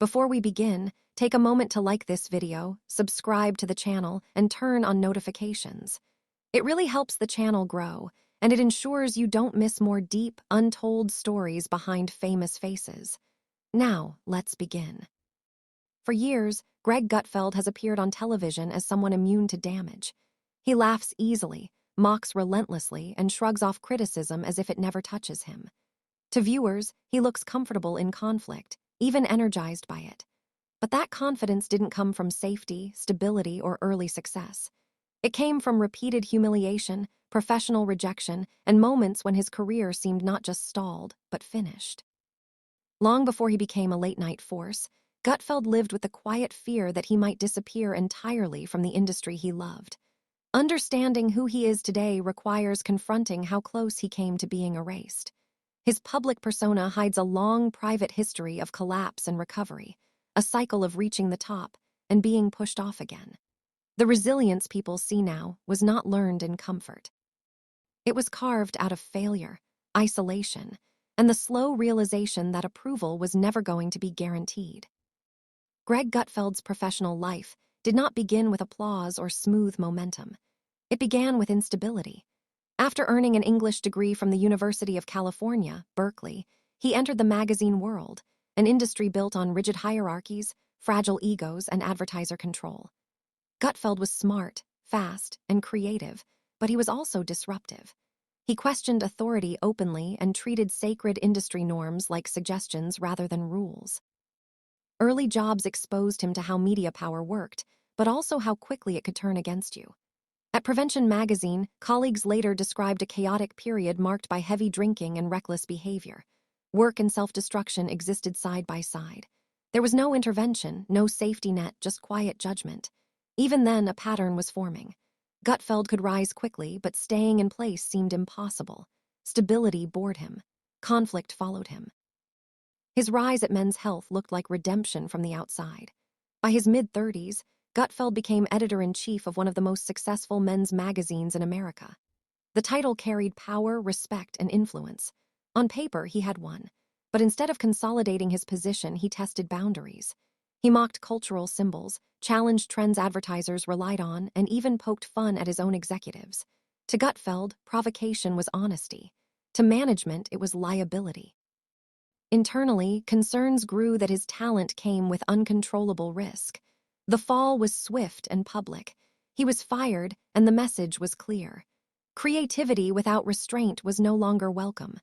Before we begin, take a moment to like this video, subscribe to the channel, and turn on notifications. It really helps the channel grow, and it ensures you don't miss more deep, untold stories behind famous faces. Now, let's begin. For years, Greg Gutfeld has appeared on television as someone immune to damage. He laughs easily, mocks relentlessly, and shrugs off criticism as if it never touches him. To viewers, he looks comfortable in conflict, even energized by it. But that confidence didn't come from safety, stability, or early success. It came from repeated humiliation, professional rejection, and moments when his career seemed not just stalled, but finished. Long before he became a late-night force, Gutfeld lived with the quiet fear that he might disappear entirely from the industry he loved. Understanding who he is today requires confronting how close he came to being erased. His public persona hides a long private history of collapse and recovery, a cycle of reaching the top and being pushed off again. The resilience people see now was not learned in comfort. It was carved out of failure, isolation, and the slow realization that approval was never going to be guaranteed. Greg Gutfeld's professional life did not begin with applause or smooth momentum. It began with instability. After earning an English degree from the University of California, Berkeley, he entered the magazine world, an industry built on rigid hierarchies, fragile egos, and advertiser control. Gutfeld was smart, fast, and creative, but he was also disruptive. He questioned authority openly and treated sacred industry norms like suggestions rather than rules. Early jobs exposed him to how media power worked, but also how quickly it could turn against you. At Prevention magazine, colleagues later described a chaotic period marked by heavy drinking and reckless behavior. Work and self-destruction existed side by side. There was no intervention, no safety net, just quiet judgment. Even then, a pattern was forming. Gutfeld could rise quickly, but staying in place seemed impossible. Stability bored him. Conflict followed him. His rise at Men's Health looked like redemption from the outside. By his mid-30s, Gutfeld became editor-in-chief of one of the most successful men's magazines in America. The title carried power, respect, and influence. On paper, he had won. But instead of consolidating his position, he tested boundaries. He mocked cultural symbols, challenged trends advertisers relied on, and even poked fun at his own executives. To Gutfeld, provocation was honesty. To management, it was liability. Internally, concerns grew that his talent came with uncontrollable risk. The fall was swift and public. He was fired, and the message was clear. Creativity without restraint was no longer welcome.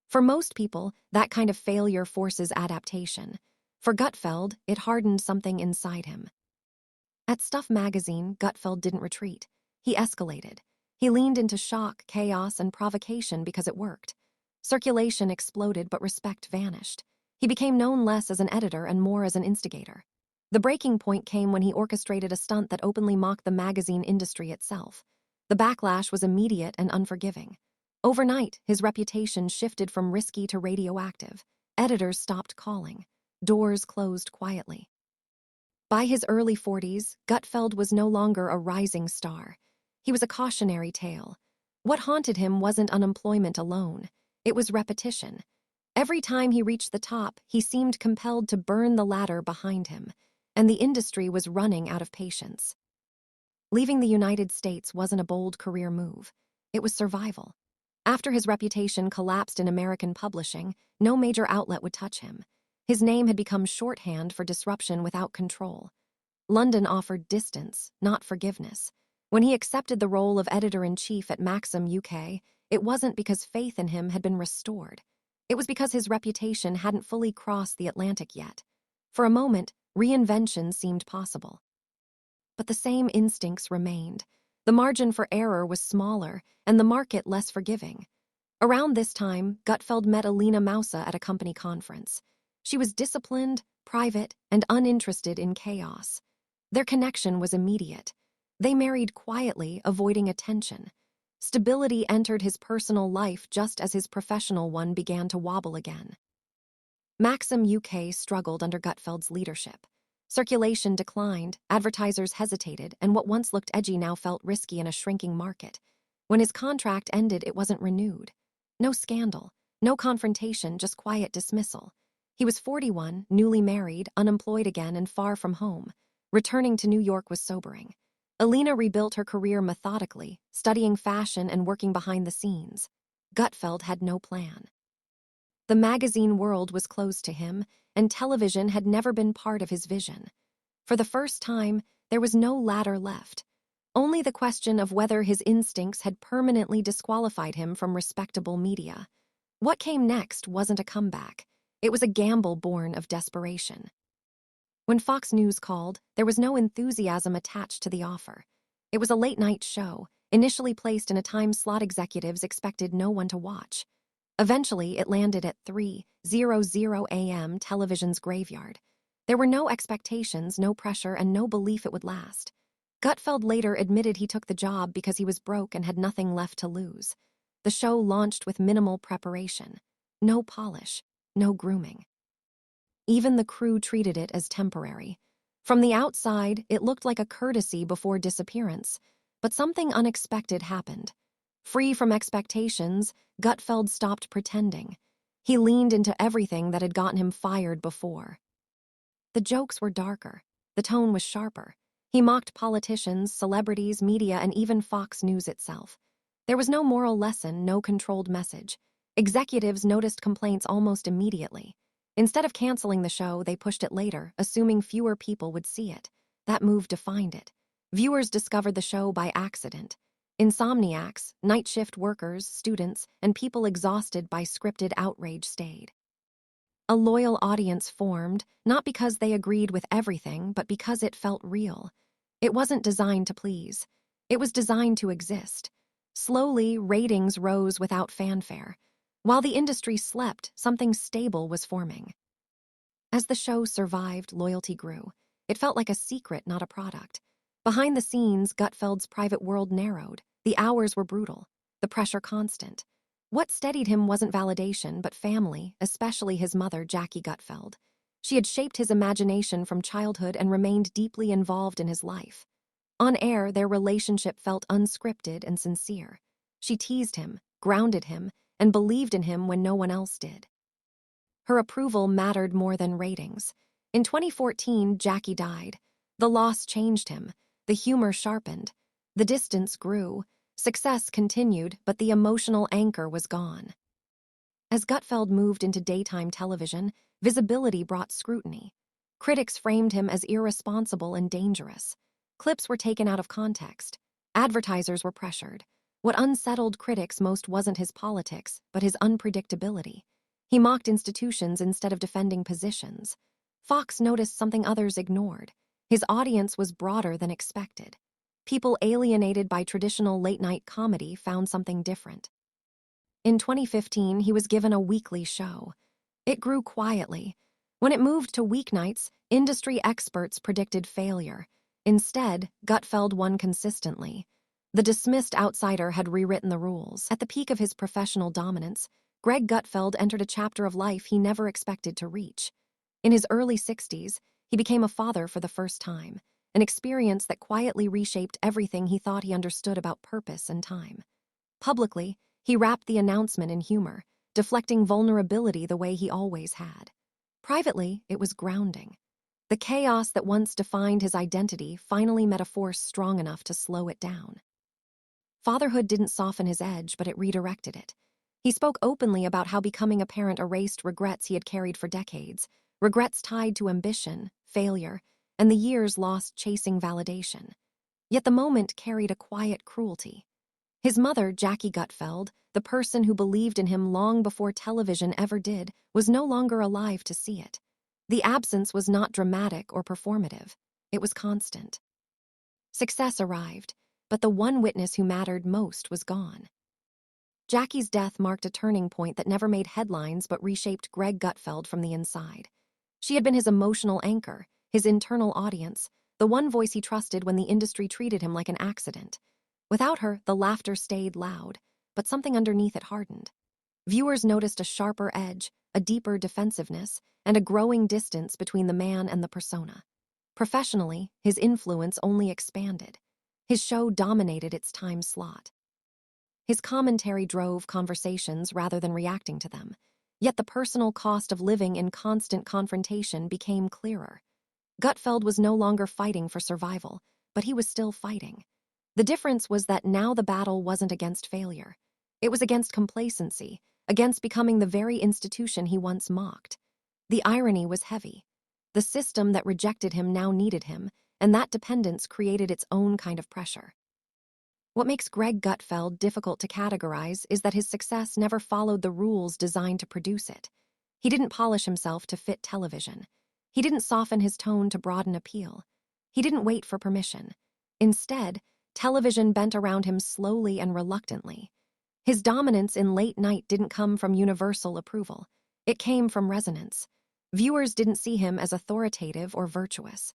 For most people, that kind of failure forces adaptation. For Gutfeld, it hardened something inside him. At Stuff magazine, Gutfeld didn't retreat. He escalated. He leaned into shock, chaos, and provocation because it worked. Circulation exploded, but respect vanished. He became known less as an editor and more as an instigator. The breaking point came when he orchestrated a stunt that openly mocked the magazine industry itself. The backlash was immediate and unforgiving. Overnight, his reputation shifted from risky to radioactive. Editors stopped calling. Doors closed quietly. By his early 40s, Gutfeld was no longer a rising star. He was a cautionary tale. What haunted him wasn't unemployment alone. It was repetition. Every time he reached the top, he seemed compelled to burn the ladder behind him, and the industry was running out of patience. Leaving the United States wasn't a bold career move. It was survival. After his reputation collapsed in American publishing, no major outlet would touch him. His name had become shorthand for disruption without control. London offered distance, not forgiveness. When he accepted the role of editor-in-chief at Maxim UK, it wasn't because faith in him had been restored. It was because his reputation hadn't fully crossed the Atlantic yet. For a moment, reinvention seemed possible. But the same instincts remained. The margin for error was smaller, and the market less forgiving. Around this time, Gutfeld met Alina Mausa at a company conference. She was disciplined, private, and uninterested in chaos. Their connection was immediate. They married quietly, avoiding attention. Stability entered his personal life just as his professional one began to wobble again. Maxim UK struggled under Gutfeld's leadership. Circulation declined, advertisers hesitated, and what once looked edgy now felt risky in a shrinking market. When his contract ended, it wasn't renewed. No scandal, no confrontation, just quiet dismissal. He was 41, newly married, unemployed again, and far from home. Returning to New York was sobering. Alina rebuilt her career methodically, studying fashion and working behind the scenes. Gutfeld had no plan. The magazine world was closed to him, and television had never been part of his vision. For the first time, there was no ladder left. Only the question of whether his instincts had permanently disqualified him from respectable media. What came next wasn't a comeback. It was a gamble born of desperation. When Fox News called, there was no enthusiasm attached to the offer. It was a late-night show, initially placed in a time slot executives expected no one to watch. Eventually, it landed at 3:00 a.m. television's graveyard. There were no expectations, no pressure, and no belief it would last. Gutfeld later admitted he took the job because he was broke and had nothing left to lose. The show launched with minimal preparation. No polish, no grooming. Even the crew treated it as temporary. From the outside, it looked like a courtesy before disappearance, but something unexpected happened. Free from expectations, Gutfeld stopped pretending. He leaned into everything that had gotten him fired before. The jokes were darker. The tone was sharper. He mocked politicians, celebrities, media, and even Fox News itself. There was no moral lesson, no controlled message. Executives noticed complaints almost immediately. Instead of canceling the show, they pushed it later, assuming fewer people would see it. That move defined it. Viewers discovered the show by accident. Insomniacs, night shift workers, students, and people exhausted by scripted outrage stayed. A loyal audience formed, not because they agreed with everything, but because it felt real. It wasn't designed to please. It was designed to exist. Slowly, ratings rose without fanfare. While the industry slept, something stable was forming. As the show survived, loyalty grew. It felt like a secret, not a product. Behind the scenes, Gutfeld's private world narrowed. The hours were brutal, the pressure constant. What steadied him wasn't validation, but family, especially his mother, Jackie Gutfeld. She had shaped his imagination from childhood and remained deeply involved in his life. On air, their relationship felt unscripted and sincere. She teased him, grounded him, and believed in him when no one else did. Her approval mattered more than ratings. In 2014, Jackie died. The loss changed him. The humor sharpened. The distance grew. Success continued, but the emotional anchor was gone. As Gutfeld moved into daytime television, visibility brought scrutiny. Critics framed him as irresponsible and dangerous. Clips were taken out of context. Advertisers were pressured. What unsettled critics most wasn't his politics, but his unpredictability. He mocked institutions instead of defending positions. Fox noticed something others ignored. His audience was broader than expected. People alienated by traditional late-night comedy found something different. In 2015, he was given a weekly show. It grew quietly. When it moved to weeknights, industry experts predicted failure. Instead, Gutfeld won consistently. The dismissed outsider had rewritten the rules. At the peak of his professional dominance, Greg Gutfeld entered a chapter of life he never expected to reach. In his early 60s, he became a father for the first time, an experience that quietly reshaped everything he thought he understood about purpose and time. Publicly, he wrapped the announcement in humor, deflecting vulnerability the way he always had. Privately, it was grounding. The chaos that once defined his identity finally met a force strong enough to slow it down. Fatherhood didn't soften his edge, but it redirected it. He spoke openly about how becoming a parent erased regrets he had carried for decades, regrets tied to ambition, failure, and the years lost chasing validation. Yet the moment carried a quiet cruelty. His mother, Jackie Gutfeld, the person who believed in him long before television ever did, was no longer alive to see it. The absence was not dramatic or performative. It was constant. Success arrived, but the one witness who mattered most was gone. Jackie's death marked a turning point that never made headlines but reshaped Greg Gutfeld from the inside. She had been his emotional anchor, his internal audience, the one voice he trusted when the industry treated him like an accident. Without her, the laughter stayed loud, but something underneath it hardened. Viewers noticed a sharper edge, a deeper defensiveness, and a growing distance between the man and the persona. Professionally, his influence only expanded. His show dominated its time slot. His commentary drove conversations rather than reacting to them. Yet the personal cost of living in constant confrontation became clearer. Gutfeld was no longer fighting for survival, but he was still fighting. The difference was that now the battle wasn't against failure. It was against complacency, against becoming the very institution he once mocked. The irony was heavy. The system that rejected him now needed him, and that dependence created its own kind of pressure. What makes Greg Gutfeld difficult to categorize is that his success never followed the rules designed to produce it. He didn't polish himself to fit television. He didn't soften his tone to broaden appeal. He didn't wait for permission. Instead, television bent around him slowly and reluctantly. His dominance in late night didn't come from universal approval. It came from resonance. Viewers didn't see him as authoritative or virtuous.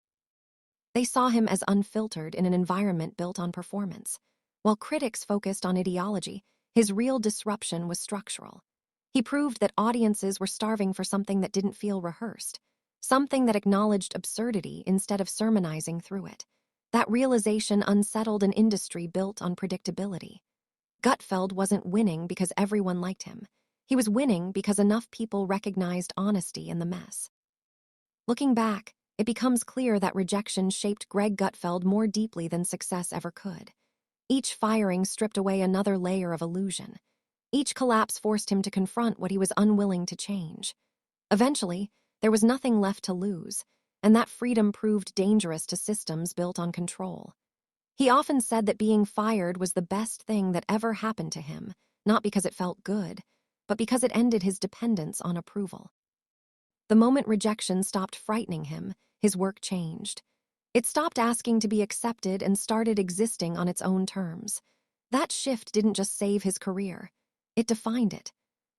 They saw him as unfiltered in an environment built on performance. While critics focused on ideology, his real disruption was structural. He proved that audiences were starving for something that didn't feel rehearsed, something that acknowledged absurdity instead of sermonizing through it. That realization unsettled an industry built on predictability. Gutfeld wasn't winning because everyone liked him. He was winning because enough people recognized honesty in the mess. Looking back, it becomes clear that rejection shaped Greg Gutfeld more deeply than success ever could. Each firing stripped away another layer of illusion. Each collapse forced him to confront what he was unwilling to change. Eventually, there was nothing left to lose, and that freedom proved dangerous to systems built on control. He often said that being fired was the best thing that ever happened to him, not because it felt good, but because it ended his dependence on approval. The moment rejection stopped frightening him, his work changed. It stopped asking to be accepted and started existing on its own terms. That shift didn't just save his career, it defined it.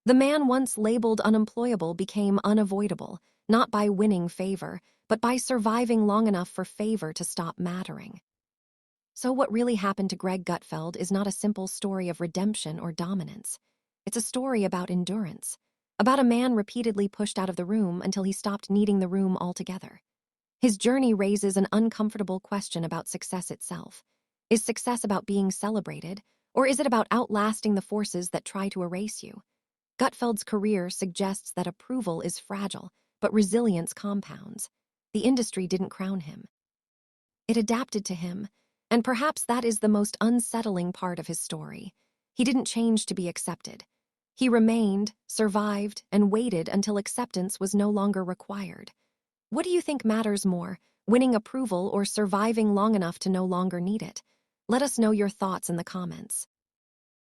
The man once labeled unemployable became unavoidable, not by winning favor, but by surviving long enough for favor to stop mattering. So what really happened to Greg Gutfeld is not a simple story of redemption or dominance. It's a story about endurance, about a man repeatedly pushed out of the room until he stopped needing the room altogether. His journey raises an uncomfortable question about success itself. Is success about being celebrated, or is it about outlasting the forces that try to erase you? Gutfeld's career suggests that approval is fragile, but resilience compounds. The industry didn't crown him. It adapted to him, and perhaps that is the most unsettling part of his story. He didn't change to be accepted. He remained, survived, and waited until acceptance was no longer required. What do you think matters more, winning approval or surviving long enough to no longer need it? Let us know your thoughts in the comments.